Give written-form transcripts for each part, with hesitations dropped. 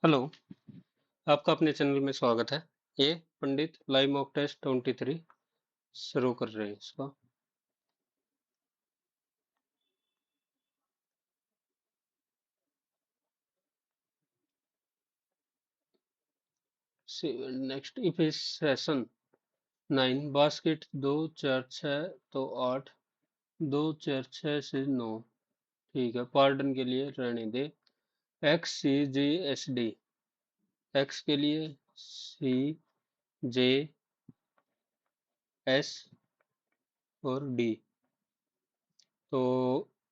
Hello. आपका अपने channel में स्वागत है। ये पंडित लाइव मॉक टेस्ट 23 शुरू कर रहे हैं इसको। Next if is session 9 basket 2 4 6 तो 8 2 4 6 से 9। ठीक है, पार्डन के लिए रहने दे। एक्स सी जी एस डी। एक्स के लिए सी जे एस और डी। तो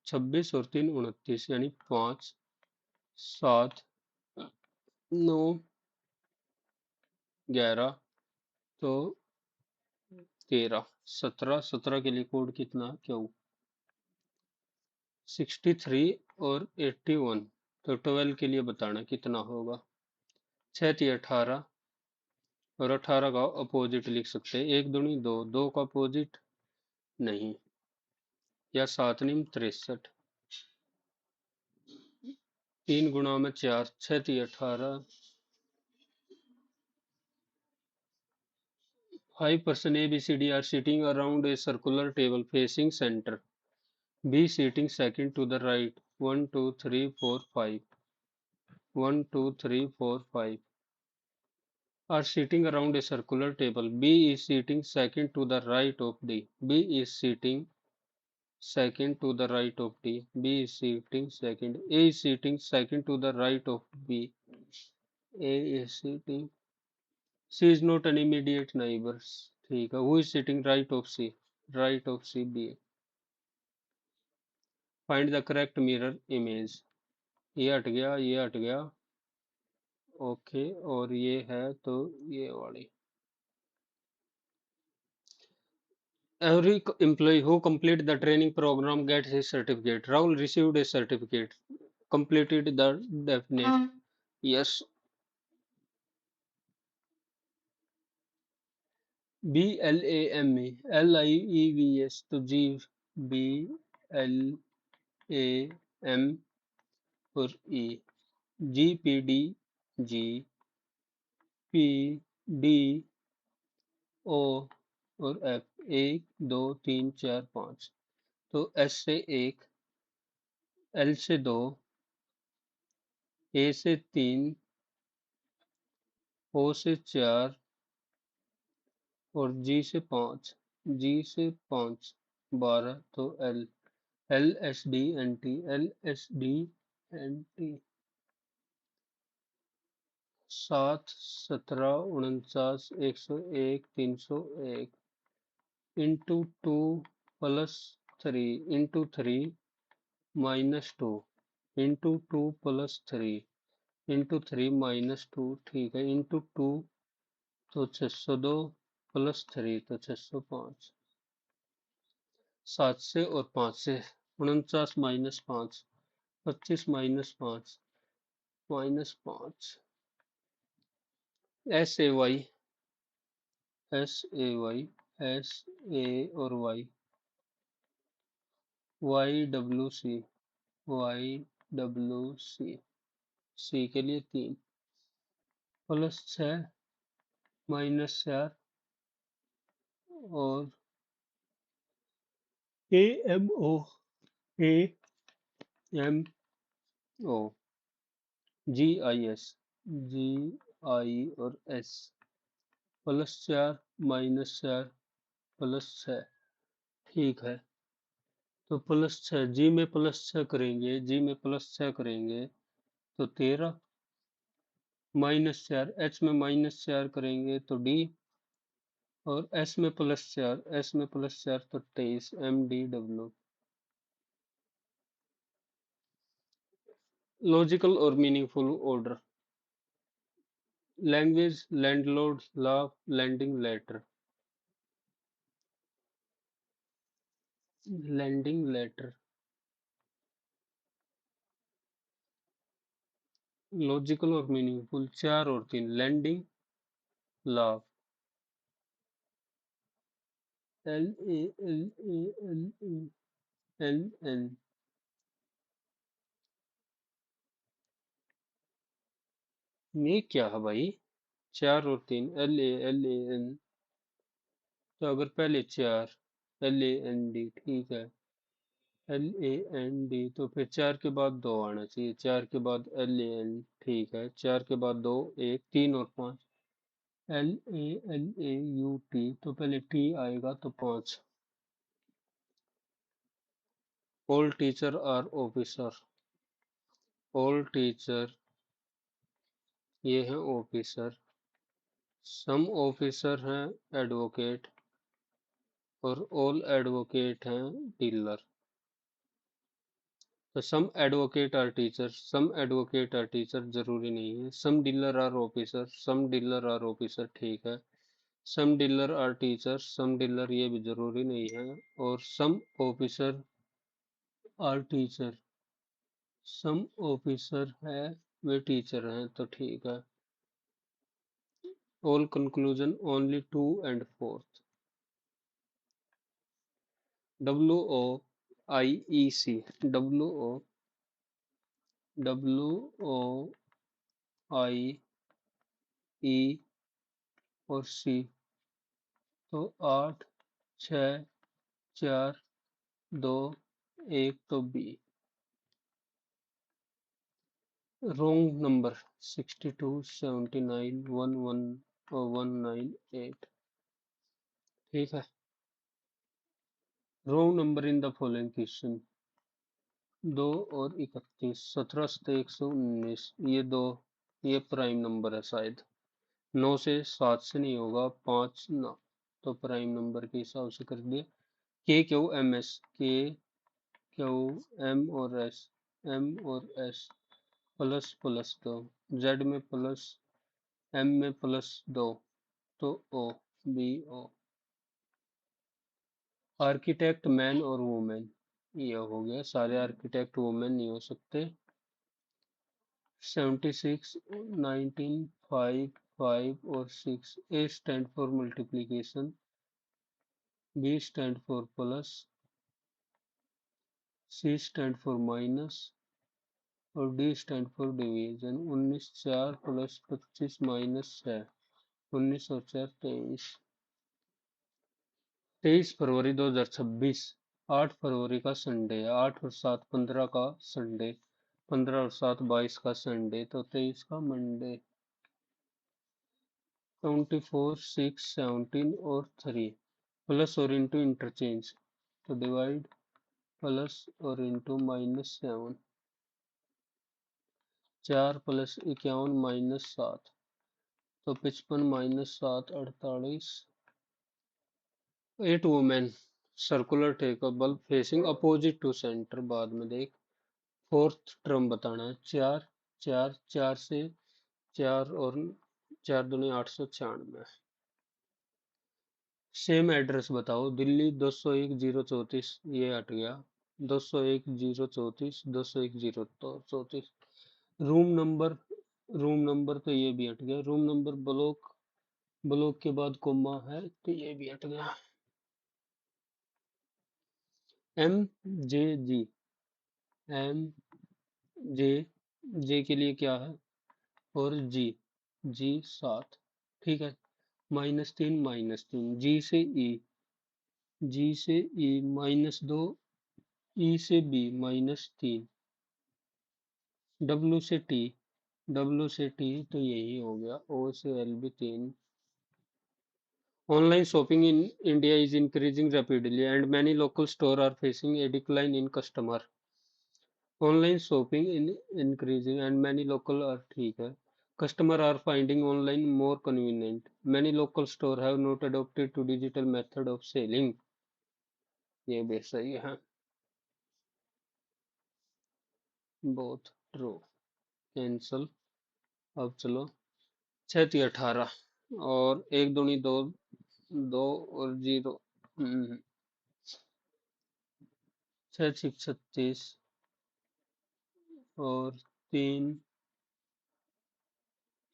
26 और 3 29 यानी 5 7 9 11 तो 13 17 17 के लिए कोड कितना क्यू 63 और 81। तो 12 के लिए बताना कितना होगा। 6 थी 18 और 18 का अपोजिट लिख सकते हैं। एक दूनी दो, दो का अपोजिट नहीं, या 7 निम 63। 3 गुणा में 4, 6 थी 18। 5% A, B, C, D are sitting around a circular table facing center. B sitting second to the right. 1 2 3 4 5 1 2 3 4 5 are sitting around a circular table. B is sitting second to the right of D. B is sitting second to the right of D. B is sitting second. A is sitting second to the right of B. A is sitting. C is not an immediate neighbor. ठीक है. Who is sitting right of C? Right of C, B. Find the correct mirror image. ये हट गया, ये हट गया. Okay, और ये है तो ये वाली. Every employee who completed the training program gets his certificate. Rahul received a certificate. Completed the definite. Yes. BLAME, LIEVS तो G. BLAM और E. GPD G. PD O और F. 1 2 3 4 5. तो S से 1, L से 2, A से 3, O से 4 और G से 5. G से 5 12 तो L. LSD LSD 7 17 49 101 301 into 2 plus 3 into 3 minus 2 into 2 plus 3 into 3 minus 2. ठीक है, इंटू 2 तो 602 प्लस 3 तो 605. 7 से और 5 से 49 minus 5 25 minus 5 minus 5. SAY SAY SA और YWC YWC. C के लिए 3 प्लस 6 माइनस 4 और AMO AMO GIS GI और S प्लस 4 माइनस 4 प्लस 6. ठीक है, तो प्लस 6 जी में प्लस 6 करेंगे, जी में प्लस 6 करेंगे तो 13. माइनस 4 एच में माइनस 4 करेंगे तो डी. और एस में प्लस 4, एस में प्लस 4 तो 23 MDW. लॉजिकल और meaningful order. Language landlord law landing letter. Landing letter. Logical और मीनिंगफुल 4 और 3. Landing law LALALALN. ये क्या है भाई? 4 और 3, L A N, तो अगर पहले 4, LAND, ठीक है, LAND, तो फिर 4 के बाद 2 आना चाहिए, 4 के बाद LAN, ठीक है, 4 के बाद 2, 1, 3 और 5, LALAUT, तो पहले T आएगा तो 5। All teacher are officer, all teacher ये है ऑफिसर, सम ऑफिसर हैं एडवोकेट, और ऑल एडवोकेट हैं डीलर। तो some advocate are teacher, some advocate are teacher जरूरी नहीं है, some dealer are officer, some dealer are officer, ठीक है, some dealer are teacher, some dealer ये भी जरूरी नहीं है, और some officer are teacher, some officer है वे टीचर हैं, तो ठीक है। All conclusion only two and fourth, WOIEC, WOIE और C, तो 8, 6, 4, 2, 1, तो B। रोंग नंबर 62, 79, 11 और 198, ठीक है। Wrong number in the following question, 2 और 31, 17 से 119, ये प्राइम नंबर है शायद, 9 से 7 से नहीं होगा, 5 ना, तो प्राइम नंबर के हिसाब से कर दिया। KQMS, KQM और S, M और S, प्लस प्लस 2, Z में प्लस, M में +2, तो BO। आर्किटेक्ट मैन और वुमेन, ये हो गया, सारे आर्किटेक्ट वुमेन नहीं हो सकते। 76, 19, 5, 5 और 6, A stand for multiplication, B stand for plus, C stand for minus, और D stand for division. 19, 4 plus 25 minus 6, 19 और 4, 23। 23 फरवरी 2026, 8 फरवरी का संडे है, 8 और 7 15 का संडे, 15 और 7 22 का संडे, तो 23 का मंडे। 24, 6, 17 और 3, प्लस और इंटू इंटरचेंज, तो डिवाइड, प्लस और इंटू -7, 4 प्लस 51 -7, तो 55 -7, 48। 8 women, circular table facing opposite to centre, बाद में देख। फोर्थ टर्म बताना है, 4, 4, 4 से 4 और 4 दूनी 896। सेम एड्रेस बताओ, दिल्ली 201 034, ये हट गया, 201 034, 201 034। रूम नंबर तो ये भी हट गया, रूम नंबर, ब्लॉक, ब्लॉक के बाद कोमा है तो ये भी हट गया। MJG, MJ के लिए क्या है, और G 7, ठीक है, -3, -3, G से E -2, E से B -3, W से T तो यही हो गया, O से L भी 3। Online shopping in India is increasing rapidly and many local stores are facing a decline in customer. Online shopping in increasing and many local are, ठीक है, customer are finding online more convenient. Many local store have not adopted to digital method of selling. ये भी सही है, both true, cancel। अब चलो, 6 3 18, और 1 दूनी 2, 2 और 0, 6 6 36, और 3,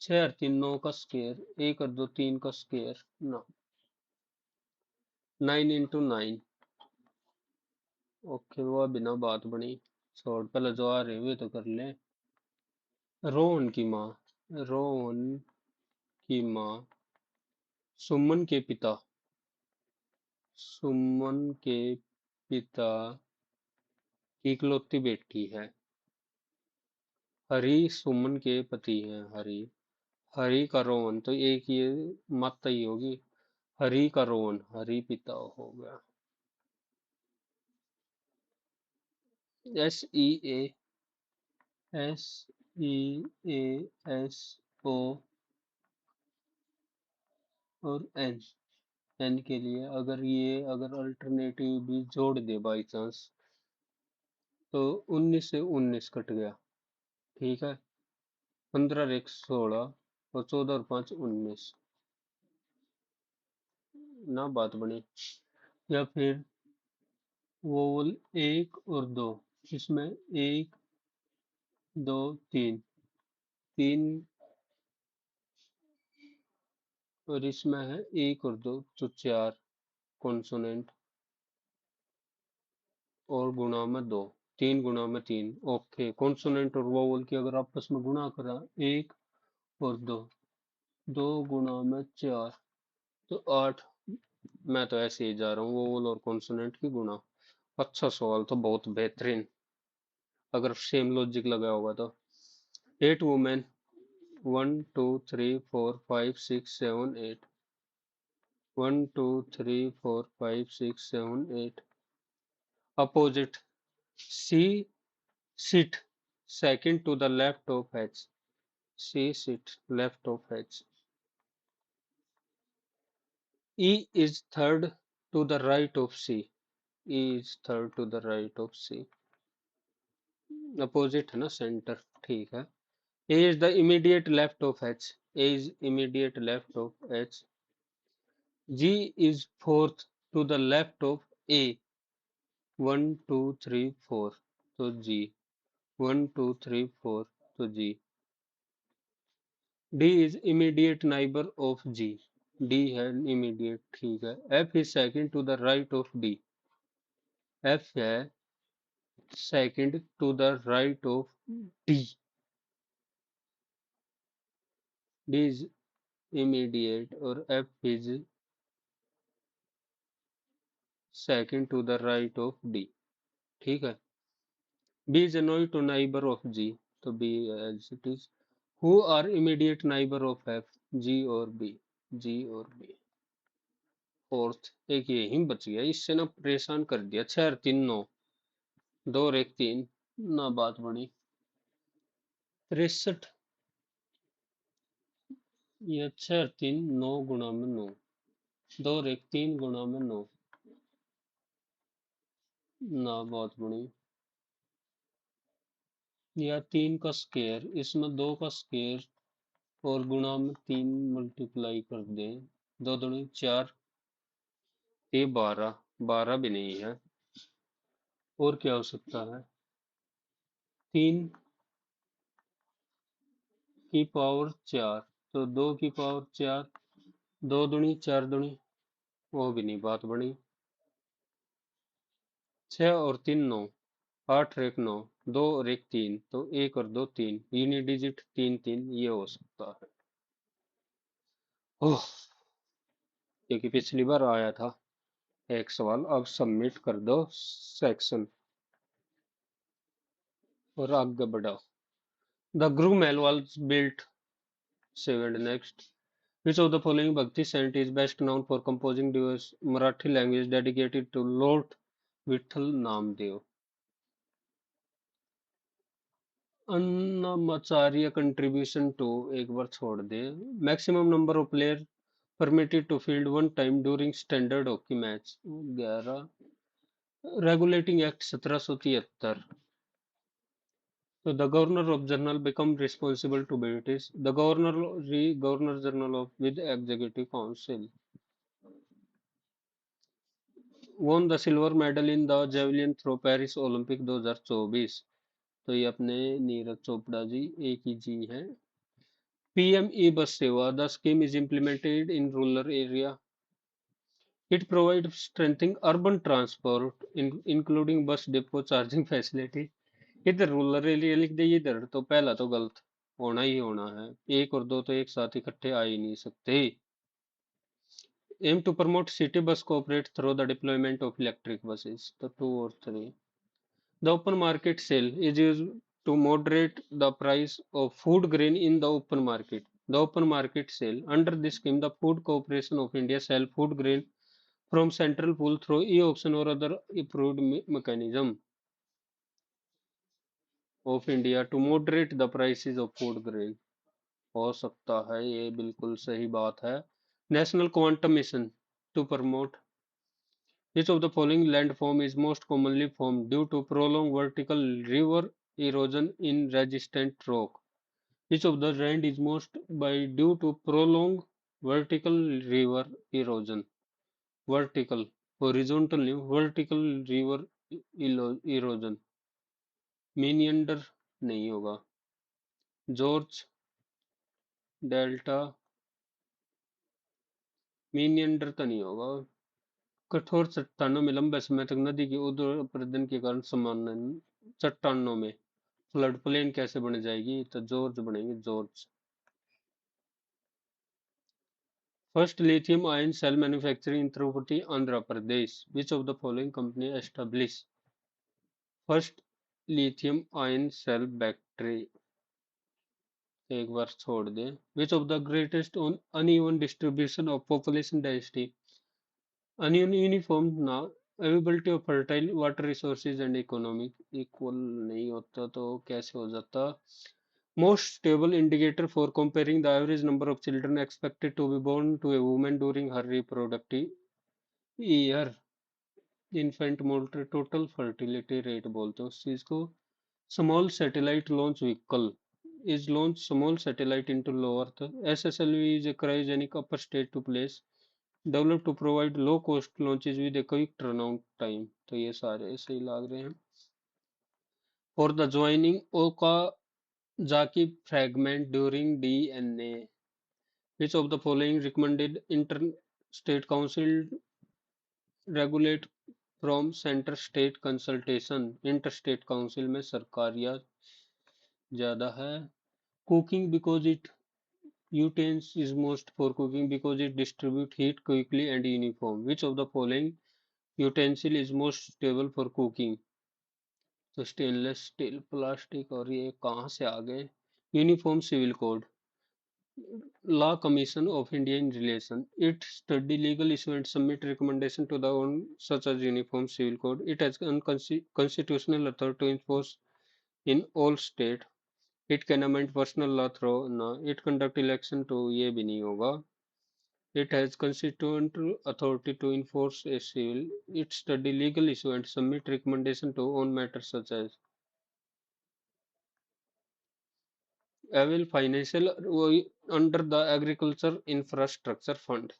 6 और 3 9 का स्क्वायर, 1 और 2 3 का स्क्वायर, 9, 9 × 9। ओके, वो बिना बात बनी, छोड़, पहले जो आ रहे हुए तो कर ले। रोहन की माँ, रोहन की माँ सुमन के पिता सुमन के पिता की इकलौती बेटी है। हरी सुमन के पति हैं। हरी हरी का रोहन तो एक ये माता ही होगी। हरी का रोहन हरी पिता हो गया। SEA SEASO और एन के लिए अगर अल्टरनेटिव भी जोड़ दे बाई चांस तो 19 से 19 कट गया। ठीक है। 15 और 1 16 और 14 और 5 19 ना बात बनी। या फिर वोवल 1 और 2 इसमें 1 2 3 3 और इसमें है 1 और 2 तो 4 कॉन्सोनेंट और गुणा में 2 3 गुणा में 3 ओके। कॉन्सोनेंट और वोवल की अगर आपस में गुणा करा 1 और 2 2 गुणा में 4 तो 8। मैं तो ऐसे ही जा रहा हूँ वोवल और कॉन्सोनेंट की गुणा। अच्छा सवाल तो बहुत बेहतरीन अगर सेम लॉजिक लगा होगा तो। 8 women 1 2 3 4 5 6 7 8 1 2 3 4 5 6 7 8 opposite C sit second to the left of H. C sit left of H. E is third to the right of C. E is third to the right of C. Opposite है ना center ठीक है। A is the immediate left of H. A is immediate left of H. G is fourth to the left of A. 1 2 3 4 तो G 1 2 3 4 तो G. D is immediate neighbor of G. D है immediate ठीक है। F is second to the right of D. F है second to the right of D. D is immediate और F is second to the right of D. ठीक है। B is annoyed to neighbor of G. तो B as it is. Who are immediate neighbor of F? G और B. G और B. Fourth एक यही बच गया इससे ना परेशान कर दिया। 6 और 3 9 2 और 1 3 ना बात बनी। 63 ये 6 और 3 9 गुणा में 9 2 और 1 3 गुणा में 9 ना बात बनी। या 3 का स्क्वायर इसमें 2 का स्क्वायर और गुणा में 3 मल्टीप्लाई कर दें 2 दूनी 4 ये 12 12 भी नहीं है। और क्या हो सकता है 3 की पावर 4 तो 2 की पावर 4 2 दूनी 4 दूनी वो भी नहीं बात बनी। 6 और 3 9 8 और 1 9 2 और 1 3 तो 1 और 2 3 यूनिट डिजिट 3 3 ये हो सकता है। ओह क्योंकि पिछली बार आया था एक सवाल। अब सबमिट कर दो सेक्शन और आगे बढ़ाओ। The grew mail was built seven next. Which of the following Bhakti saint is best known for composing diverse Marathi language dedicated to Lord Vitthal Namdev? Annamacharya contribution to एक बार छोड़ दे। Maximum number of player permitted to field one time during standard hockey match 11। Regulating Act 1773। So the Governor of General become responsible to British. The Governor General of with Executive Council won the silver medal in the javelin throw Paris Olympic 2024। तो ये अपने नीरज चोपड़ा जी एक ही जी हैं। PM ई बस सेवा the scheme is implemented in rural area. It provide strengthening urban transport including bus depot charging facility. इधर rural area लिख दिया इधर तो पहला तो गलत। होना ही होना है। एक और दो तो एक साथ इकट्ठे आ ही नहीं सकते। Aim to promote city bus cooperate through the deployment of electric buses. The two or three. The open market sale is used to moderate the price of food grain in the open market. The open market sale. Under this scheme, the Food Corporation of India sell food grain from central pool through e-auction or other approved mechanism of India to moderate the prices of food grain. हो सकता है, ये बिल्कुल सही बात है। National quantum mission to promote which of the following landform is most commonly formed due to prolonged vertical river erosion in resistant rock? Which of the land is most by due to prolonged vertical river erosion? Vertical, horizontal vertical river erosion. Meander नहीं होगा। George delta मीनियंडर तो नहीं होगा। कठोर चट्टानों में लंबे समय तक नदी के ऊर्ध्वपर्दन के कारण समान चट्टानों में फ्लड प्लेन कैसे बन जाएगी? तो जॉर्ज बनेंगे, George. First lithium ion cell manufacturing in Tirupati Andhra Pradesh. Which of the following company establish first lithium ion cell battery? एक बार छोड़ दे। Which of the greatest on uneven distribution of population density ununiform ना availability of fertile water resources and economic equal नहीं होता तो कैसे हो जाता? Most stable indicator for comparing the average number of children expected to be born to a woman during her reproductive year, infant mortality, total fertility rate बोलते हैं उस चीज को। Small satellite launch vehicle is launch small satellite into low earth. SSLV is a cryogenic upper stage to place developed to provide low cost launches with a quick turnaround time. तो ये सारे सही लग रहे हैं। For the joining Okazaki fragment during DNA. Which of the following recommended interstate council regulate from center state consultation? interstate council में सरकारिया ज्यादा है। Cooking because it utensil is most for cooking because it distribute heat quickly and uniform. Which of the following utensil is most stable for cooking? तो stainless steel, plastic, और ये कहाँ से आ गए? Uniform civil code. Law Commission of India in relation. It study legal issue and submit recommendation to the ONU such as Uniform Civil Code. It has constitutional authority to enforce in all state. It can amend personal law through no. It conduct election to ये भी नहीं होगा. It has constitutional authority to enforce a civil. It study legal issue and submit recommendation to on matters such as avail financial under the Agriculture Infrastructure Fund.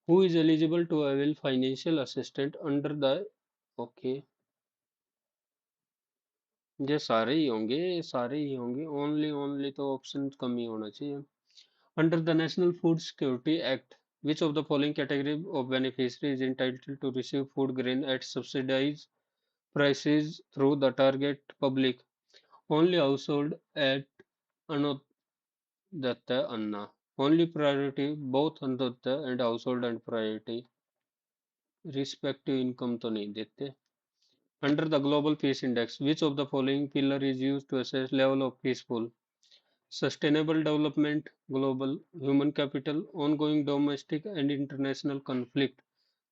Who is eligible to avail financial assistance under the okay? ये सारे ही होंगे, सारे ही होंगे। Only तो option कम ही होना चाहिए। Under the National Food Security Act, which of the following category of beneficiary is entitled to receive food grain at subsidized prices through the target public? Only household at Anodata Anna. Only priority both Anodata and household and priority respective income तो नहीं देते। Under the Global Peace Index, which of the following pillar is used to assess level of peaceful, sustainable development, global human capital, ongoing domestic and international conflict,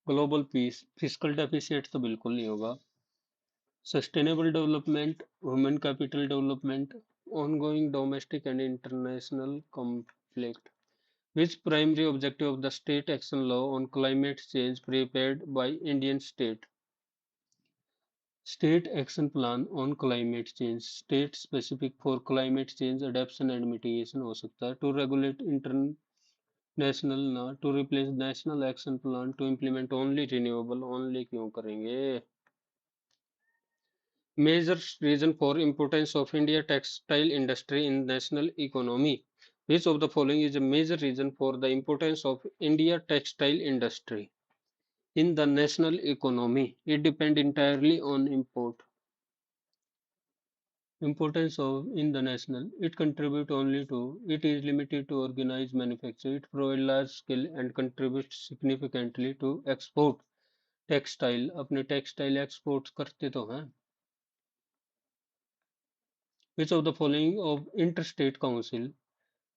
global peace? Fiscal deficit तो बिल्कुल नहीं होगा। Sustainable development, human capital development, ongoing domestic and international conflict. Which primary objective of the state action law on climate change prepared by Indian state? State Action Plan on Climate Change, state specific for climate change adaptation and mitigation हो सकता है। To regulate international ना, to replace national action plan, to implement only renewable, only क्यों करेंगे? Major reason for importance of India textile industry in national economy. Which of the following is a major reason for the importance of India textile industry in the national economy? It depends entirely on import. Importance of in the national. It contribute only to. It is limited to organized manufacture. It provides large scale and contributes significantly to export. Textile अपने textile export करते तो हैं. Which of the following of interstate council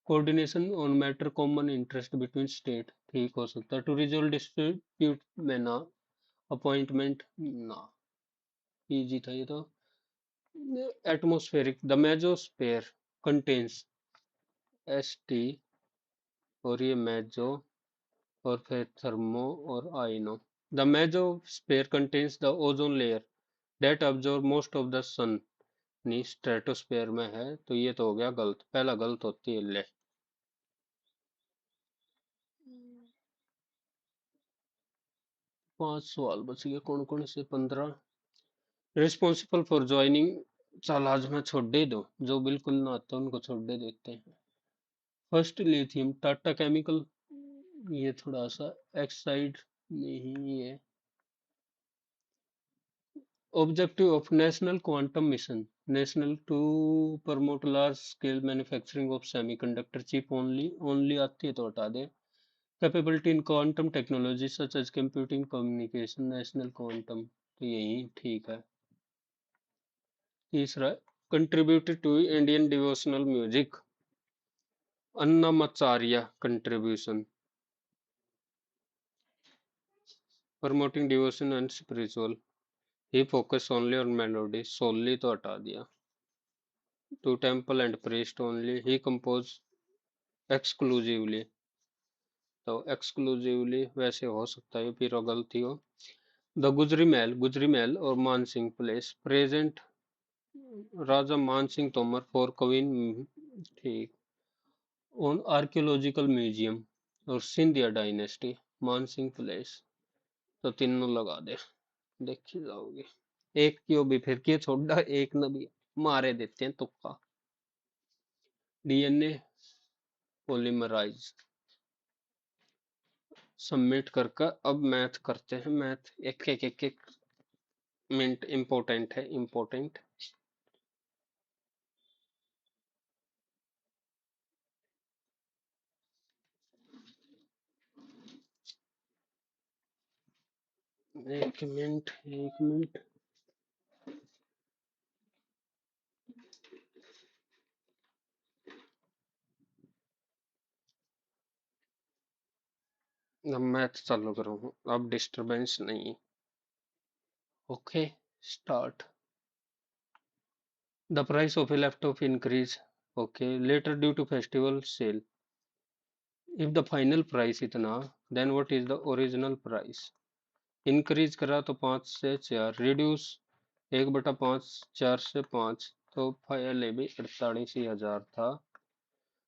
coordination on matter common interest between state ठीक हो सकता है. To resolve dispute में ना. Appointment ना. इजी था ये तो. Atmospheric the mesosphere contains st और ये मेजो और फिर थर्मो और आइनो. The mesosphere contains the ozone layer that absorb most of the sun. नहीं स्ट्रेटोस्फेयर में है तो ये तो हो गया गलत. पहला गलत होती है ले. 5 सवाल बच गए. कौन कौन से 15. Responsible for joining. चल आज मैं छोड़ दे दो. जो बिल्कुल ना आता उनको छोड़ दे देते हैं. First lithium Tata chemical. ये थोड़ा सा एक्साइड नहीं है. Objective of National Quantum Mission. National to promote large scale manufacturing of semiconductor chip only. Only आती है तो हटा दे. Capability in quantum technology such as computing communication. National quantum तो यही ठीक है. तीसरा contributed to Indian devotional music. Annamacharya contribution. Promoting devotion and spiritual. He focused only on melody. Solely तो हटा दिया. To temple and priest only. He composed exclusively. तो exclusively वैसे हो सकता है फिर गलती हो. द गुजरी महल और Mansingh place present Raja Mansingh Tomar for कवीन ठीक. ऑन आर्कियोलॉजिकल म्यूजियम और सिंधिया डायनेस्टी मानसिंह प्लेस. तो तीनों लगा दे. देखी जाओगे. एक क्यों भी फिर के छोड़ा एक न भी मारे देते हैं तुक्का. DNA polymerase. सबमिट करके अब मैथ करते हैं. मैथ एक एक एक एक मिनट इम्पोर्टेंट है. इम्पोर्टेंट. एक मिनट एक मिनट. अब मैथ चालू करूँ. अब डिस्टरबेंस नहीं. Okay start. The price of a laptop increase. Okay later due to festival sale. if the final price इतना then what is the original price. Increase करा तो 5 से 4. रिड्यूस 1/5 4 से 5 तो पहले भी 48,000 था.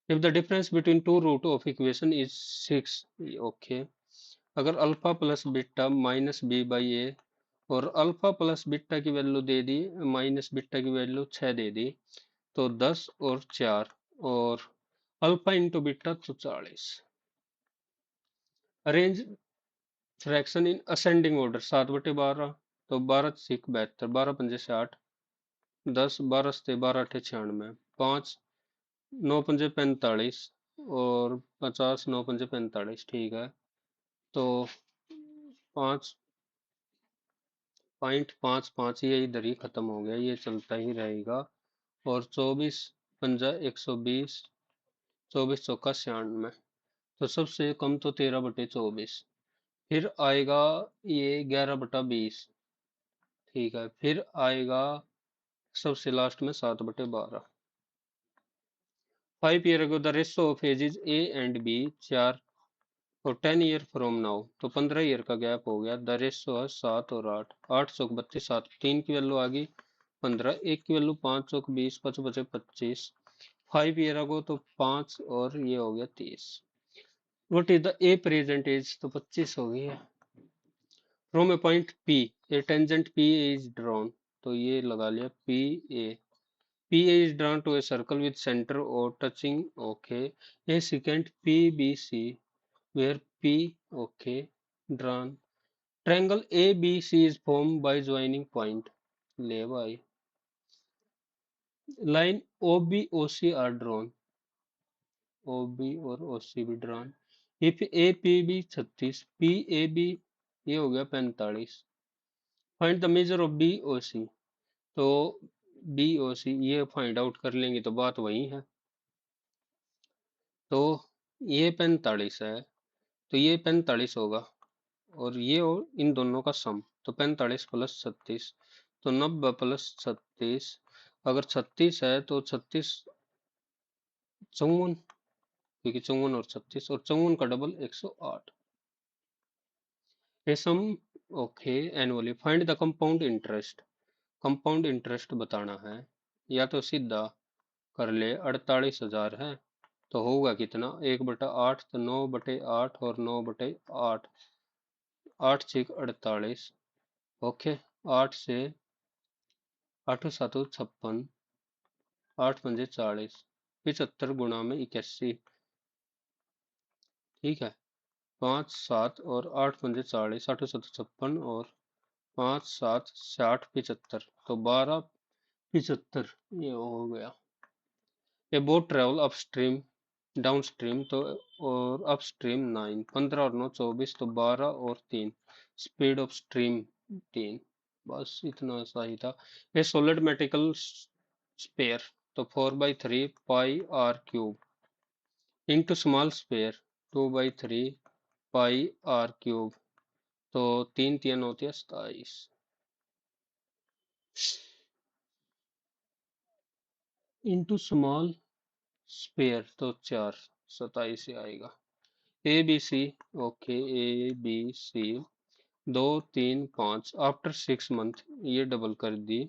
if the difference between two root of equation is 6. Okay. अगर alpha plus beta minus B by A और अल्फा प्लस बीटा की वैल्यू दे दी माइनस बीटा की वैल्यू 6 दे दी तो 10 और 4 और अल्फा इंटू बीटा तो 40. Arrange fraction in ascending order 7/12 तो 12 × 6 = 72. 12 × 5 = 60. 10 12 से 12 × 8 = 96. 5 9 × 5 = 45 और 50 9 × 5 = 45. ठीक है. तो 5.55 ये इधर ही खत्म हो गया. ये चलता ही रहेगा. और 24 पंजा 120. 24 चौका 96. तो सबसे कम तो 13/24. फिर आएगा ये 11/20. ठीक है. फिर आएगा सबसे लास्ट में 7/12. 5 year ago the ratio of ages A and B 4 और 10 year from now तो 15 ईयर का गैप हो गया. द रेशो है 7 और 8. 8 चौक 32. 7 3 की वैल्यू आ गई 15. 1 की वैल्यू 5 चौक 20. 5 बचे 25. 5 year ago तो 5 और ये हो गया 30. What is the a present age तो 25 हो गई है. From a point P a tangent P is drawn तो ये लगा लिया P A. P A is drawn to a circle with center or touching. Okay. A secant P B C where P okay drawn. Triangle ABC is formed by joining point. ले भाई. line OB OC are drawn. OB और OC भी drawn. If APB 36, PAB ये हो गया 45. Find the measure of BOC. तो BOC ये find out कर लेंगे तो बात वही है. तो ये 45 है तो ये 45 होगा और ये और इन दोनों का सम. तो 45 प्लस 36 तो 90 प्लस 36. अगर 36 है तो 36 54, क्योंकि 54 और 36 और 54 का डबल 108. ये sum. Okay. Annually find the compound interest. Compound interest बताना है या तो सीधा कर ले. 48,000 है तो होगा कितना 1/8 तो 9/8 और 9/8. 8×6 = 48. ओके. 8 से 8×7 = 56. 8×5 = 40. 75 गुणा में 81. ठीक है. 5 7 और 8×5 = 40. 8×7 = 56 और 5 7 60 75 तो 12 75 ये हो गया. ए बोट ट्रेवल अपस्ट्रीम डाउनस्ट्रीम तो और अपस्ट्रीम 9. 15 और 9 24 तो 12 और 3 स्पीड ऑफ स्ट्रीम 3. बस इतना सा ही था. ए सॉलिड मेटिकल स्पेयर तो 4/3 pi r cube into small sphere 2/3 pi r cube. तो 3 3 होती है 27 इंटू स्मॉल स्पेयर तो 4 27 ही आएगा. A B C. Okay. A B C 2 3 5 after 6 month ये डबल कर दी.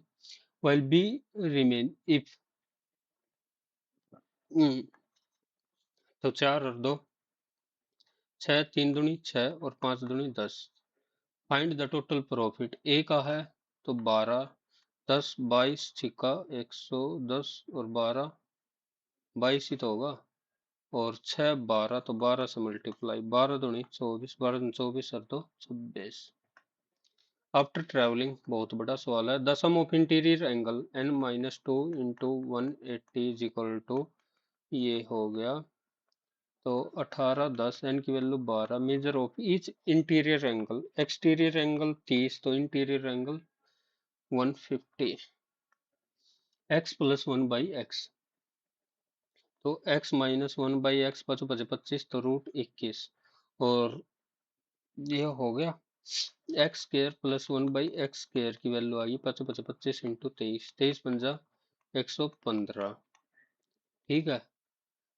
While B remain if. तो 4 और 2 6. 3 दूनी 6 और 5 दूनी 10. Find the total profit. A का है तो 12. 10 22 छिक्का 110 और 12 22 ही तो होगा. और 6 12 तो 12 से मल्टीप्लाई. 12 दूनी 24. 12 दूनी 24 और 2 26. आफ्टर ट्रैवलिंग बहुत बड़ा सवाल है. The sum of interior angle n-2 into 180 is equal to ये हो गया. तो 18 10 n की value 12. Measure of each interior angle. Exterior angle 30 तो interior angle 150. x plus 1/x तो x माइनस 1/x 5 5 25 तो √21. और ये हो गया x² प्लस 1/x² की वैल्यू आ गई 5 5 25 इंटू 23. 23 × 115. ठीक है.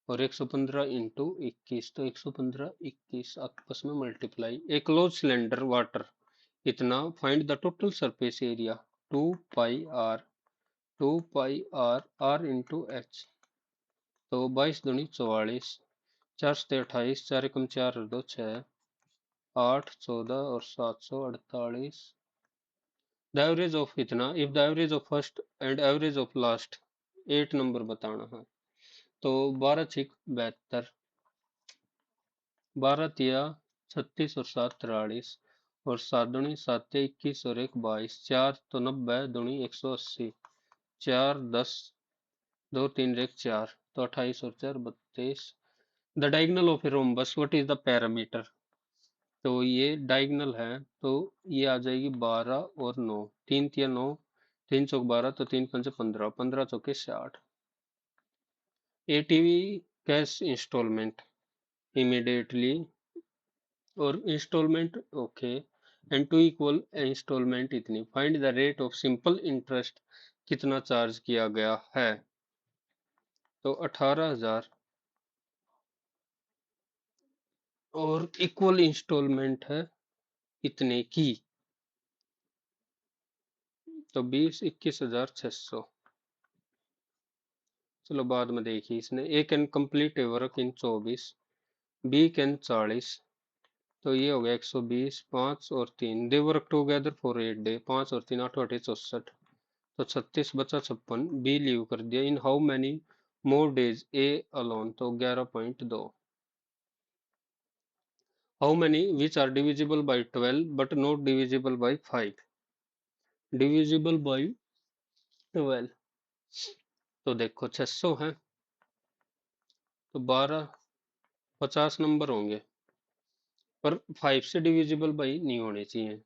और 115 इंटू 21 तो 115 21 आपस में मल्टीप्लाई. एक क्लोज सिलेंडर वाटर इतना. Find the total surface area 2 pi r r into h. तो 22 दूनी 44. 4 से 28. 4 एकम 4 और 2 6. 8 14 और 748. द एवरेज ऑफ इतना. If the average of first and average of last 8 number बताना है. तो 12 6 72. 12 तिया 36 और 7 43. और 7 दूनी 7 21 और 1 22. 4 तो 90 दूनी 180. 4 10 2 3 1 4 तो 28 और 4 32. The diagonal of a rhombus what is the parameter. तो ये डायगोनल है तो ये आ जाएगी 12 और 9. 3 तिया 9. 3 चौक 12 तो 3 पंचे 15. 15 चौके 60. एटीवी कैश इंस्टॉलमेंट इमीडिएटली और instalment. Okay. And two equal instalment इतनी. Find the rate of simple interest कितना चार्ज किया गया है. तो 18,000 और इक्वल इंस्टॉलमेंट है इतने की. तो 20 21,600. चलो बाद में देखिए. इसने A can complete a work in 24. B can 40. तो ये हो गया 120. 5 और 3 they work together for 8 day. 5 और 3 8 8 64. तो 36 बचा 56. बी लीव कर दिया. In how many more days A alone तो 11.2. How many which are divisible by 12 but not divisible by 5. Divisible by 12 तो देखो 600 है तो 12 50 नंबर होंगे, पर 5 से डिविजिबल भाई नहीं होने चाहिए।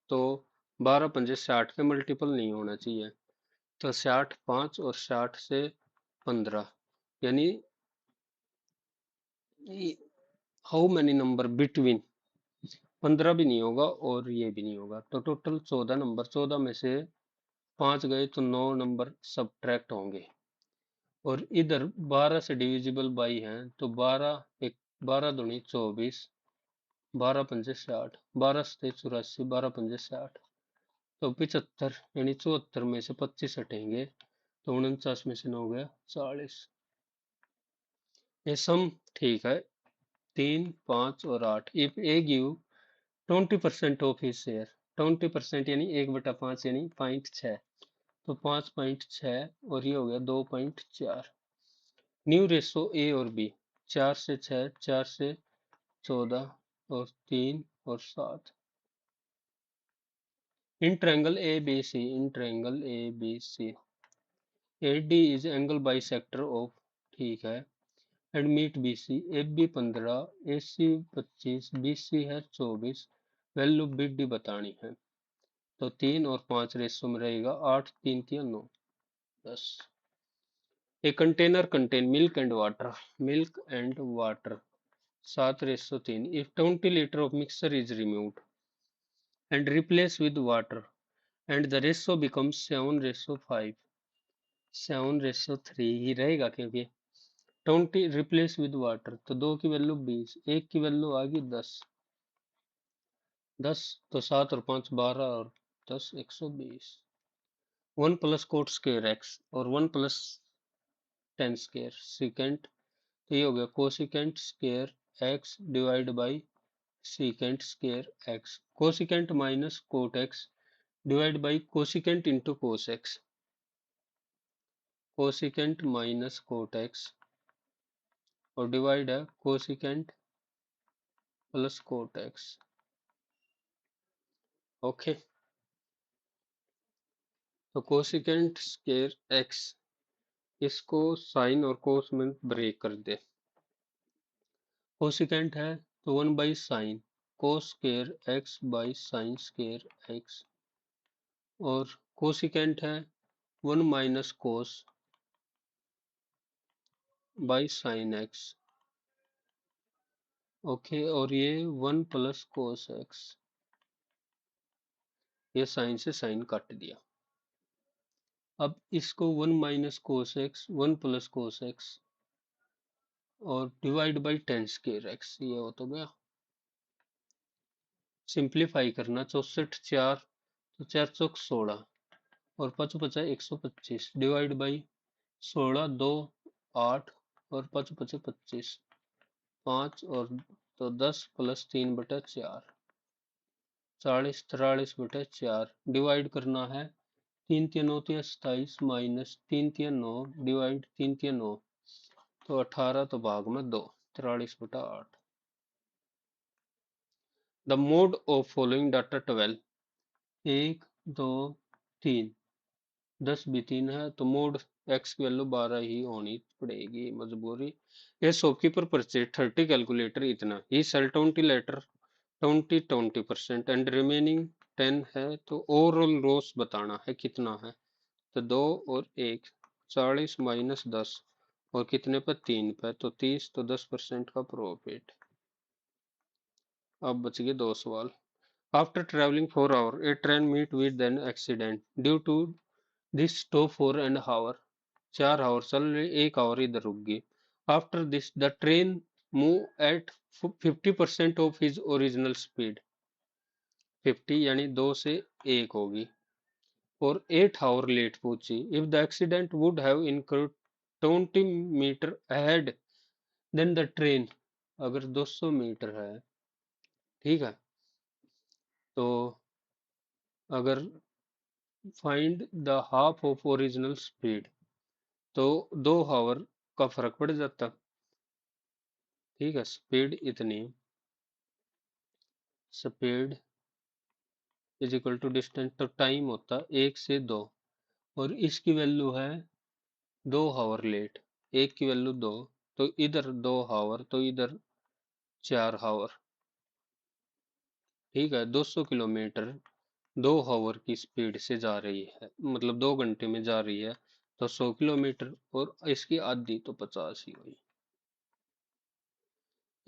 तो 12 पंजे 60 के मल्टीपल नहीं होना चाहिए। तो 60 5 और 60 से 15, यानी हाउ मैनी नंबर बिटवीन, 15 भी नहीं होगा और ये भी नहीं होगा। तो टोटल 14 नंबर, 14 में से 5 गए तो 9 नंबर सब्ट्रैक्ट होंगे। और इधर 12 से डिविजिबल बाई है तो 12 एक, 12 दूनी 24, 12 पंजे 60, 12 से 84, 12 पंजे 60, तो 75, यानी 74 में से 25 हटेंगे तो 49 में से 9 गया 40। ये सम ठीक है, 3 5 और 8। If A give 20% of his share, 20% यानी 1/5 यानी 0.6, तो 5.6 और ये हो गया 2.4। न्यू रेशो ए और बी, 4 से 6, 4 से 14 और 3 और 7। In triangle A B C, in triangle A B C, A D is angle bisector of, ठीक है, and meet B C, F B 15, A C 25, B C है 24। वैल्यू बी डी बतानी है। तो 3 और 5 रेशो में रहेगा 8, 3 3 9 10। A container contain milk and water, milk and water 7:3। If 20 liter of mixture is removed and replaced with water and the ratio becomes 7:5, 7:3 ही रहेगा क्योंकि 20 replace with water, तो 2 की वैल्यू 20, 1 की वैल्यू आ गई 10, 10 तो 7 और 5 12 और 10 120। 1 प्लस कोट स्क्वायर एक्स और 1 प्लस टेन स्क्वायर सिकेंट, तो ये हो गया cosecant square x divide by secant square x, cosecant minus cot x divide by cosecant into cos x, cosecant minus cot x और डिवाइड है cosecant plus cot x. Okay, तो cosecant square x, इसको sign और कोस में break कर दे। Cosecant है तो 1 by sine cos square x by sine square x, और कोसिकेंट है 1 minus cos by sine x. Okay, और ये 1 प्लस कोस एक्स, ये साइन से साइन काट दिया। अब इसको 1 minus cos x, 1 plus cos x और divide by tan square x, ये हो तो गया। सिंप्लीफाई करना, 64 4 तो 4 चौक 16 और 5 पचा 125 डिवाइड बाई 16 2 8 और 5 पचे 25, 5 और तो 10 प्लस 3/4, 40 43/4 डिवाइड करना है 3 3 9 3 27 माइनस 3 3 9 डिवाइड 3 3 9, तो 18 तो भाग में 2, 43/8। The mode of following data 12, 1 2 3, 10 भी 3 है तो मोड एक्स की वैल्यू 12 ही होनी पड़ेगी मजबूरी। ये शॉपकीपर परचेज 30 कैलकुलेटर इतना ही, सेल 20 लेटर 20% एंड रिमेनिंग 10 है, तो ओवरऑल लॉस बताना है कितना है। तो 2 और 1, 40 माइनस 10 और कितने पर 3 पे, तो 30, तो 10% का प्रॉफिट। अब बच गए 2 सवाल। After travelling 4 hour a train meet with an accident due to this stop for an hour, 4 hour चल रही, 1 आवर इधर रुक गई। After this the train move at 50% of his original speed, 50 यानी 2 से 1 होगी, और 8 आवर लेट पहुंची। If the accident would have incurred 20 metre ahead then the train, अगर 200 मीटर है, ठीक है, तो अगर find the half of original speed, तो 2 आवर का फर्क पड़ जाता, ठीक है। स्पीड इतनी, speed is equal to distance, तो टाइम होता 1 से 2 और इसकी वैल्यू है 2 हावर लेट, एक की वैल्यू 2, तो इधर 2 हावर तो इधर 4 हावर। ठीक है, 200 किलोमीटर 2 हावर की स्पीड से जा रही है, मतलब 2 घंटे में जा रही है, तो 100 किलोमीटर, और इसकी आधी तो 50 ही हुई।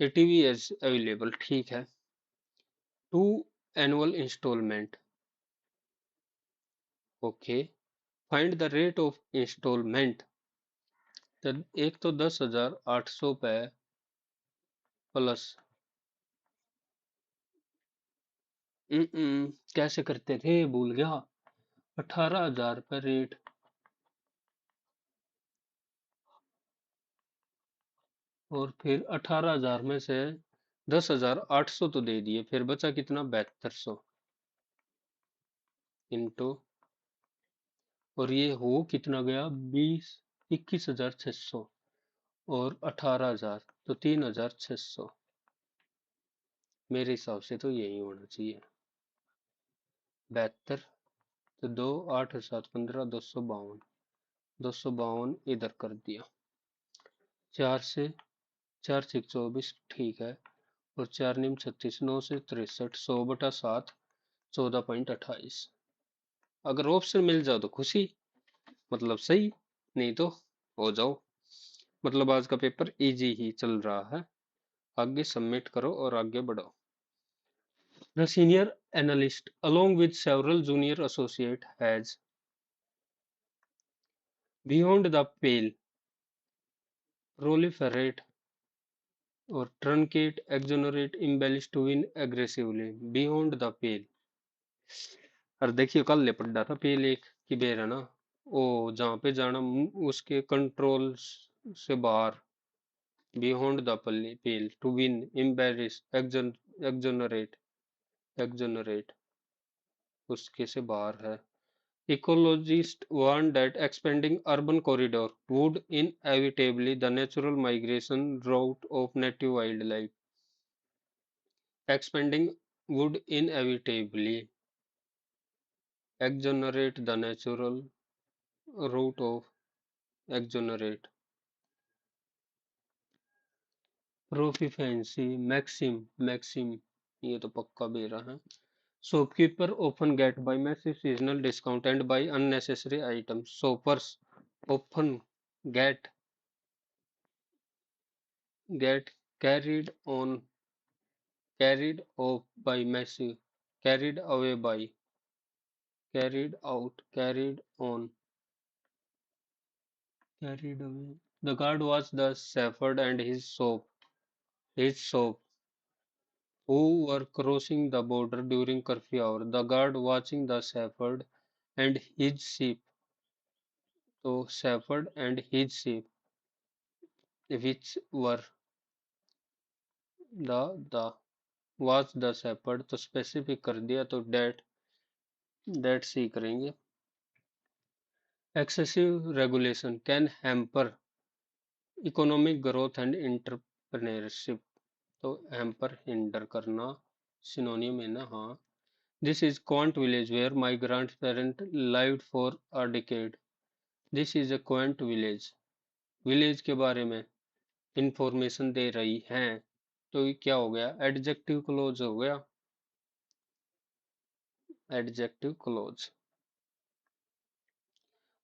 एटीवी एज अवेलेबल, ठीक है। Two annual instalment, okay. Find the rate of instalment, तो एक तो 10,800 पे प्लस, कैसे करते थे भूल गया, 18,000 पे रेट, और फिर 18,000 में से 10,800 तो दे दिए, फिर बचा कितना, 7200 इंटू, और ये हो कितना गया, 21,600, और 18,000 तो 3,600। मेरे हिसाब से तो यही होना चाहिए, 72, तो 2, 8 और 7, 15, 252, 252 इधर कर दिया, 4 से 4 6 24, ठीक है, और 4 9 36, 9 से 63, 100/7, 14.28। अगर ऑप्शन मिल जाओ तो खुशी, मतलब सही, नहीं तो हो जाओ, मतलब आज का पेपर इजी ही चल रहा है। आगे सबमिट करो और आगे बढ़ो। The senior analyst, along with several junior associates, has beyond the pale proliferate or truncate, exonerate, embellish to win aggressively beyond the pale। और देखिए कल ले पढ़ा था पेल एक की बेर है ना, ओ जहाँ पे जाना उसके कंट्रोल से बाहर, beyond the pale, to win, embarrass, exonerate, exonerate उसके से बाहर है। Ecologists warn that expanding urban corridor would inevitably the natural migration route of native wildlife. Expanding would inevitably exonerate the natural route of exonerate. Proficiency maxim, maxim, ये तो पक्का बेरा है। Shopkeeper often get by massive seasonal discount and buy unnecessary items. Shoppers often get get carried on carried off by massive, carried away by, carried out, carried on, carried away. The guard was the shepherd and his shop, who were crossing the border during curfew hour. The guard watching the shepherd and his sheep. So shepherd and his sheep, which were the was the shepherd, तो specific कर दिया तो that सी करेंगे। Excessive regulation can hamper economic growth and entrepreneurship, तो hamper, hinder करना, synonym है ना, हाँ। This is quaint village where my grandparent lived for a decade. This is a quaint village, village के बारे में इंफॉर्मेशन दे रही हैं, तो ये क्या हो गया, एडजेक्टिव क्लोज हो गया, adjective close.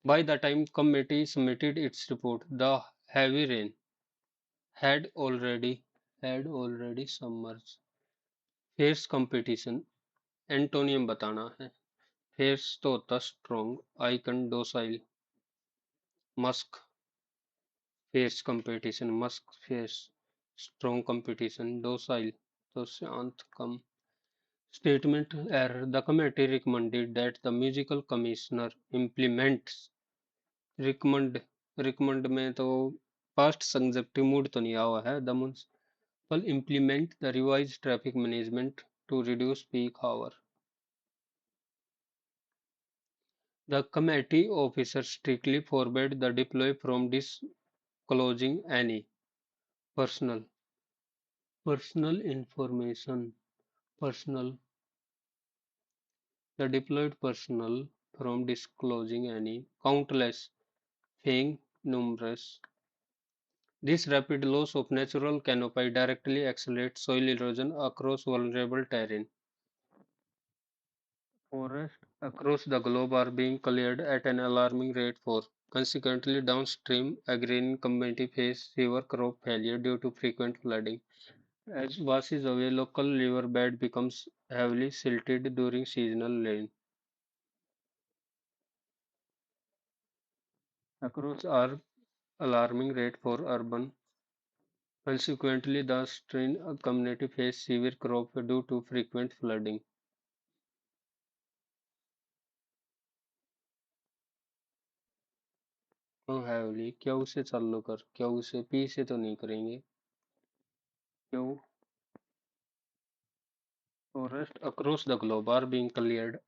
By the time committee submitted its report, the heavy rain had already submerged। Fierce competition, antonym बताना है। फेयर्स तो होता strong, icon docile, musk, fierce competition, musk fierce, strong competition, docile तो शांत कम। Statement error, the committee recommended that the musical commissioner implements, recommend, recommend में तो past subjective mood तो नहीं आया है, the municipal implement the revise traffic management to reduce peak hour. The committee officers strictly forbade the deploy from disclosing any personal personal information. Personal The deployed personnel from disclosing any countless thing numerous. This rapid loss of natural canopy directly accelerates soil erosion across vulnerable terrain. Forests across the globe are being cleared at an alarming rate for consequently downstream agrarian community face severe crop failure due to frequent flooding. As washes away, local riverbed becomes heavily silted during seasonal rain. Across are alarming rate for urban. Consequently, the strained community face severe crop due to frequent flooding. Heavily, क्या उसे चालू कर क्या उसे P से तो नहीं करेंगे क्यों forests across the globe are being cleared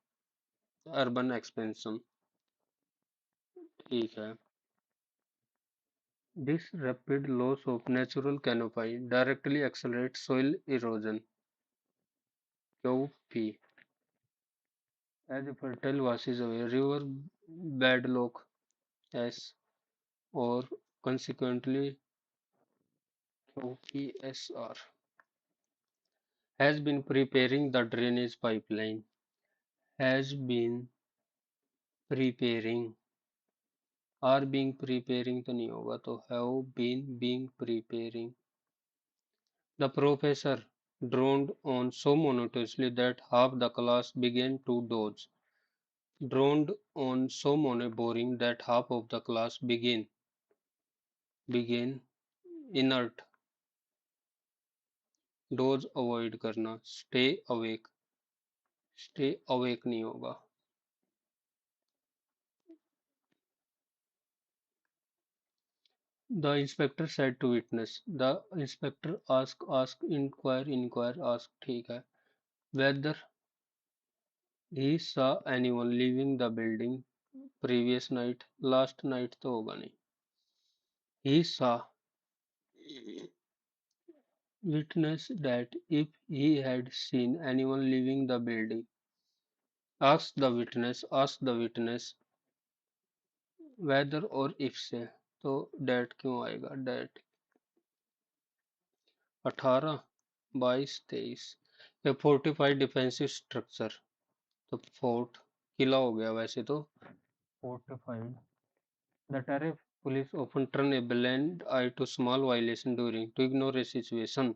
urban expansion ठीक है this rapid loss of natural canopy directly accelerates soil erosion क्यों P as fertile washes away river bed lock s or consequently QPSR has been preparing the drainage pipeline has been preparing are being preparing तो नहीं होगा तो have been being preparing the professor droned on so monotonously that half the class began to doze droned on so boring that half of the class began inert doze avoid करना stay awake नहीं होगा The inspector said to witness. The inspector inquire, ask ठीक है. Whether he saw anyone leaving the building previous night, last night तो होगा नहीं. He saw witness that if he had seen anyone leaving the building, ask the witness whether or if से तो that क्यों आएगा that 18 22 23 a fortified defensive structure तो fort किला हो गया वैसे तो fortified. The tariff police often turn a blind eye to small violation during to ignore a situation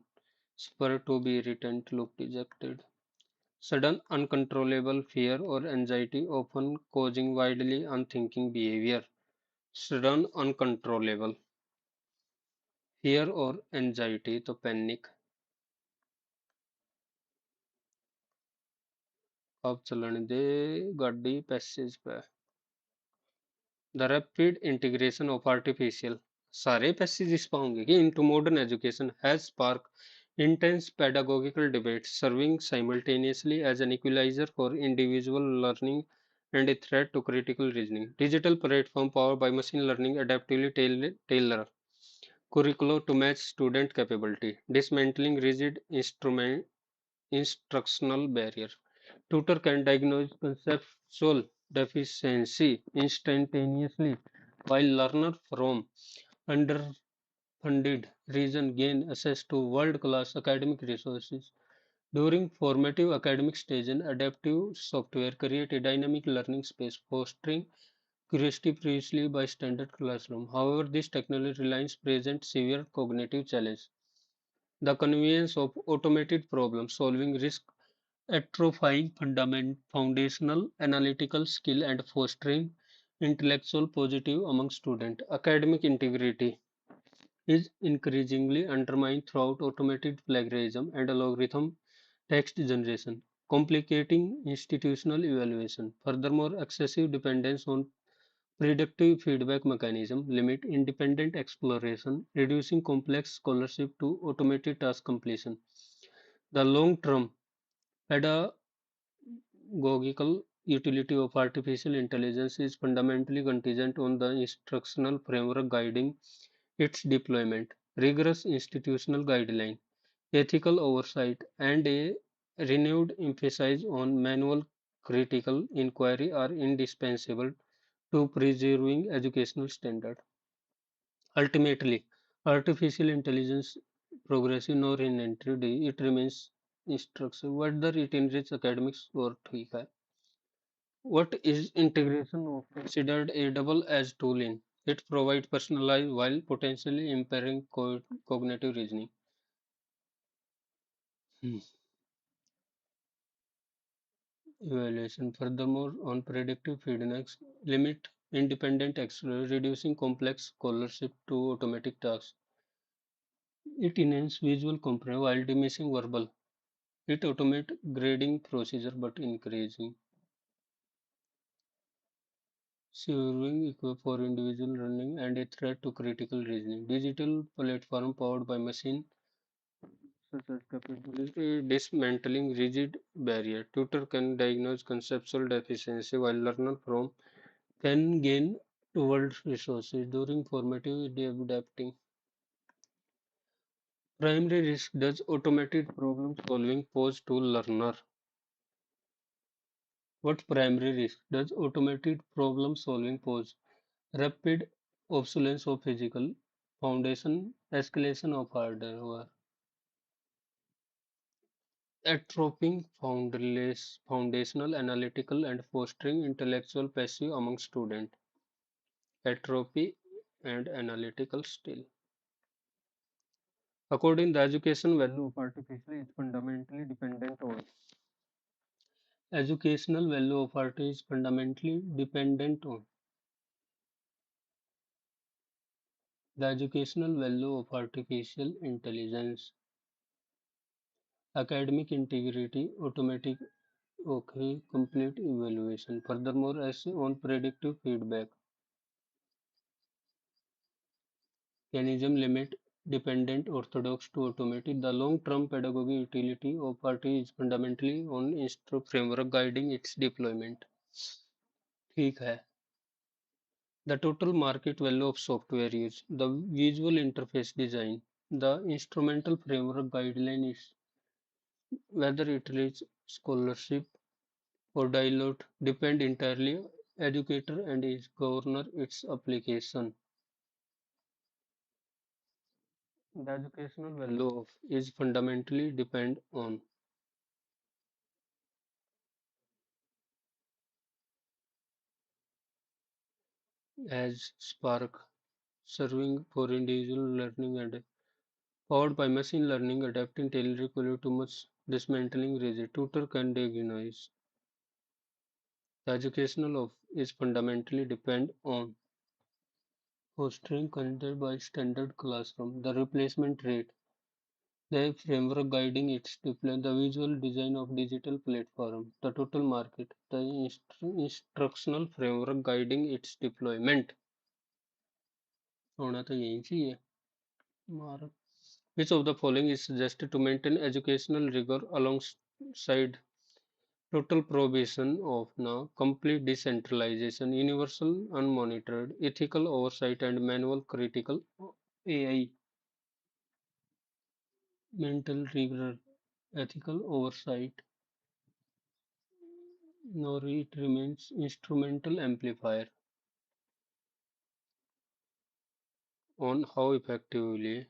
spur to be irritant look dejected. Sudden uncontrollable fear or anxiety often causing widely unthinking behavior. Sudden uncontrollable fear or anxiety तो panic अब चलने दे गाड़ी passage पे The rapid integration of artificial सारे passage इस पाऊंगे कि into modern education has sparked intense pedagogical debates, serving simultaneously as an equalizer for individual learning and a threat to critical reasoning. Digital platform powered by machine learning adaptively tailor curricula to match student capability, dismantling rigid instructional barrier. Tutor can diagnose conceptual deficiency instantaneously, while learner from underfunded region gain access to world-class academic resources. During formative academic stage, an adaptive software create a dynamic learning space, fostering curiosity previously by standard classroom. However, this technology reliance present severe cognitive challenge. The convenience of automated problem solving risk atrophying foundational analytical skill and fostering intellectual positive among students. Academic integrity is increasingly undermined throughout automated plagiarism and algorithm text generation, complicating institutional evaluation. Furthermore, excessive dependence on predictive feedback mechanism limit independent exploration, reducing complex scholarship to automated task completion. The long-term pedagogical utility of artificial intelligence is fundamentally contingent on the instructional framework guiding its deployment. Rigorous institutional guideline, ethical oversight, and a renewed emphasis on manual critical inquiry are indispensable to preserving educational standard. Ultimately, artificial intelligence progressive nor inventory it remains instructive whether it enriches academics or ठीक है. What is integration of considered a double-edged tool in? It provides personalized while potentially impairing cognitive reasoning. Hmm. Evaluation. Furthermore, on predictive feedbacks, limit independent acceleration, reducing complex scholarship to automatic tasks. It enhances visual comprehension while diminishing verbal. It automates grading procedure but increasing serving equip for individual learning and a threat to critical reasoning. Digital platform powered by machine such as capability dismantling rigid barrier. Tutor can diagnose conceptual deficiency while learner from can gain world resources during formative adapting. Primary risk does automated problem solving pose to learner. What primary risk does automated problem solving pose? Rapid obsolescence of physical foundation, escalation of hardware, atrophying foundational analytical and fostering intellectual passive among students. Atrophy and analytical skill. According the education value of artificial is fundamentally dependent on educational value of art is fundamentally dependent on the educational value of artificial intelligence, academic integrity, automatic okay, complete evaluation. Furthermore, essay on predictive feedback, mechanism limit dependent orthodox to automated. The long-term pedagogic utility of party is fundamentally on instruct framework guiding its deployment. ठीक है. The total market value of software use, the visual interface design, the instrumental framework guideline is whether it is scholarship or dilute depend entirely educator and its governor its application. The educational value of is fundamentally depend on as Spark serving for individual learning and powered by machine learning adapting tailored to much dismantling rigid tutor can diagnose. The educational of is fundamentally depend on fostering content by standard classroom, the replacement rate, the framework guiding its deployment, the visual design of digital platform, the total market, the instructional framework guiding its deployment. होना तो यही चाहिए mark. Which of the following is suggested to maintain educational rigor alongside total prohibition of now complete decentralization, universal unmonitored, ethical oversight, and manual critical AI? Mental rigor, ethical oversight, nor it remains instrumental amplifier on how effectively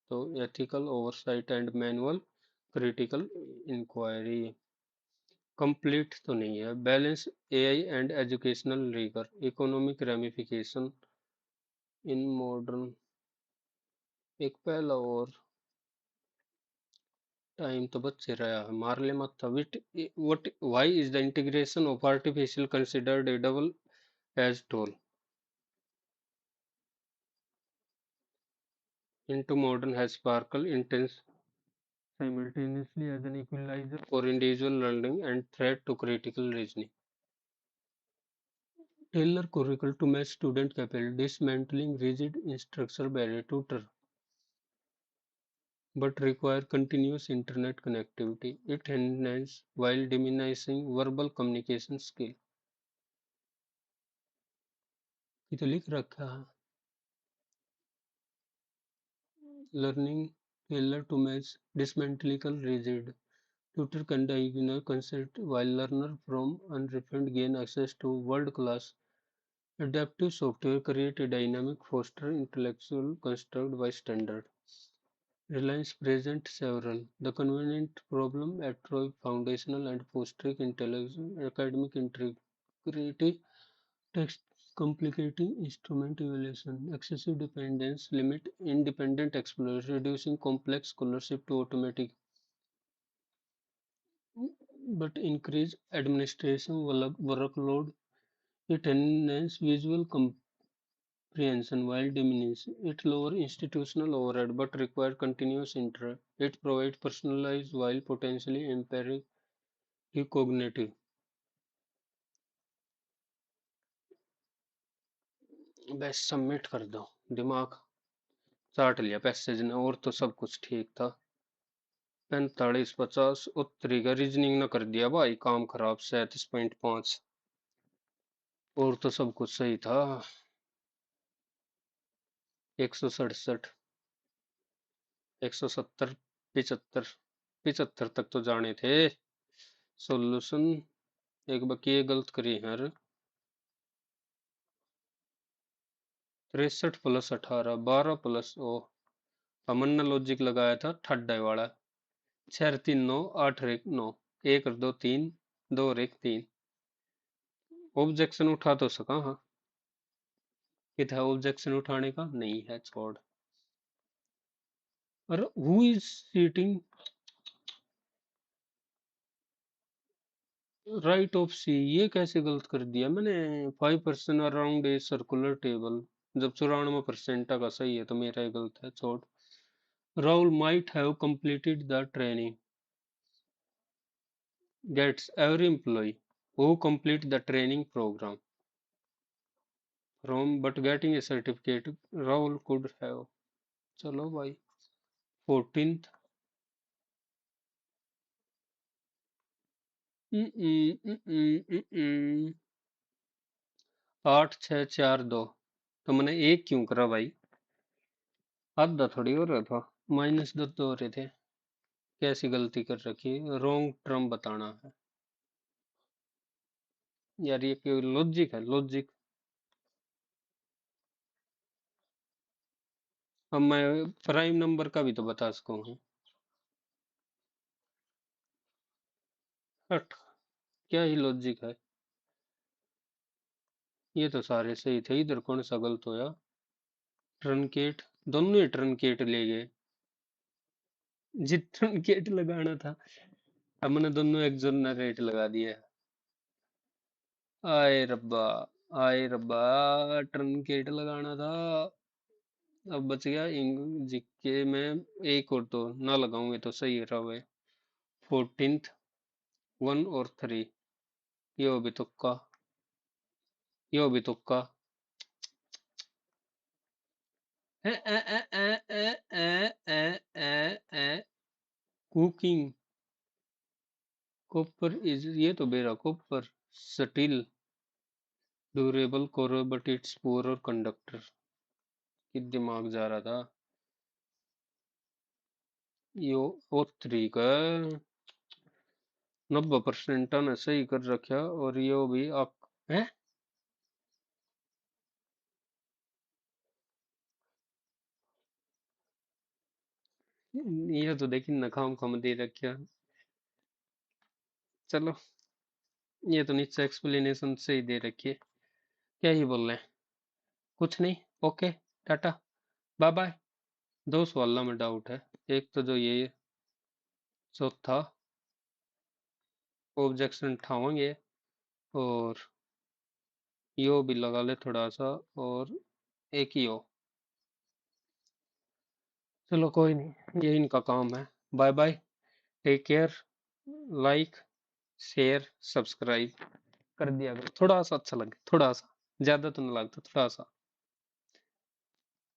so ethical oversight and manual critical inquiry. Complete तो नहीं है. Balance AI and educational rigour, economic ramification in modern. एक पहला और time तो बच रहा है मार ले मत था विट. what why is the integration of artificial considered a double edged tool into modern has sparkle intense simultaneously as an equalizer for individual learning and threat to critical reasoning. Tailor curriculum to match student capability, dismantling rigid instructional barrier tutor but require continuous internet connectivity. It enhances while diminishing verbal communication skill. ये तो लिख रखा है. Learning tailored to match dismantling rigid. Tutor can diagnose concept while learner from unrefined gain access to world-class Adaptive software create a dynamic, foster intellectual construct by standard. Reliance present several. The convenient problem at foundational and fostering intellectual academic integrity, text complicating instrument evaluation, excessive dependence, limit independent exploration, reducing complex scholarship to automatic, but increase administration workload. It enhances visual comprehension while diminishing. It lower institutional overhead but require continuous interest. It provides personalized while potentially impairing cognitive. बस submit कर दो दिमाग चाट लिया passage ने और तो सब कुछ ठीक था 45 50 उत्तरी का रीजनिंग न कर दिया भाई काम खराब 37.5 और तो सब कुछ सही था 167 170 75 75 तक तो जाने थे सॉल्यूशन एक बाकी ये गलत करी है 63 प्लस 18 12 प्लस ओ अमन ने लॉजिक लगाया था ठड्डे वाला 6 3 9 8 और 1 9 1 और 2 3 2 और 1 3 ऑब्जेक्शन उठा तो सका हाँ ये था ऑब्जेक्शन उठाने का नहीं है छोड़ और who is sitting right of C ये कैसे गलत कर दिया मैंने 5% अराउंड ए सर्कुलर टेबल जब 94% का सही है तो मेरा ही गलत है छोड़ Rahul might have completed the training gets every employee who complete the training program from but getting a certificate Rahul could have चलो भाई 14th 8 6 4 2 तो मैंने एक क्यों करा भाई आधा थोड़ी हो रहा था -2 तो हो रहे थे कैसी गलती कर रखी रॉन्ग टर्म बताना है यार ये कोई लॉजिक है लॉजिक अब मैं प्राइम नंबर का भी तो बता सकूं हट क्या ही लॉजिक है ये तो सारे सही थे इधर कौन सा गलत होया ट्रनकेट दोनों ही ट्रनकेट ले गए जी ट्रनकेट लगाना था हमने दोनों एक रेट लगा दिया आए रब्बा आए रब्बा ट्रनकेट लगाना था अब बच गया जीके में एक और तो ना लगाऊंगे तो सही रहा हुए 14th 1 और 3 यो भी तुक्का यो भी तुक्का कुकिंग कॉपर इज ये तो बेरा कॉपर स्टील ड्यूरेबल कोरो बट इट्स पुअर और कंडक्टर की दिमाग जा रहा था यो O3 का 90% ने सही कर रखा और यो भी आप है ये तो देखिए नखाम खम दे रखा चलो ये तो नीचे एक्सप्लेनेशन सही दे रखी है क्या ही बोल रहे हैं कुछ नहीं ओके टाटा बाय बाय 2 सवाल में डाउट है एक तो जो ये चौथा ऑब्जेक्शन उठावांगे और यो भी लगा ले थोड़ा सा और एक ही हो चलो कोई नहीं ये इनका काम है bye bye take care like share subscribe कर दिया करो थोड़ा सा अच्छा लगे थोड़ा सा ज्यादा तो नहीं लगता थोड़ा सा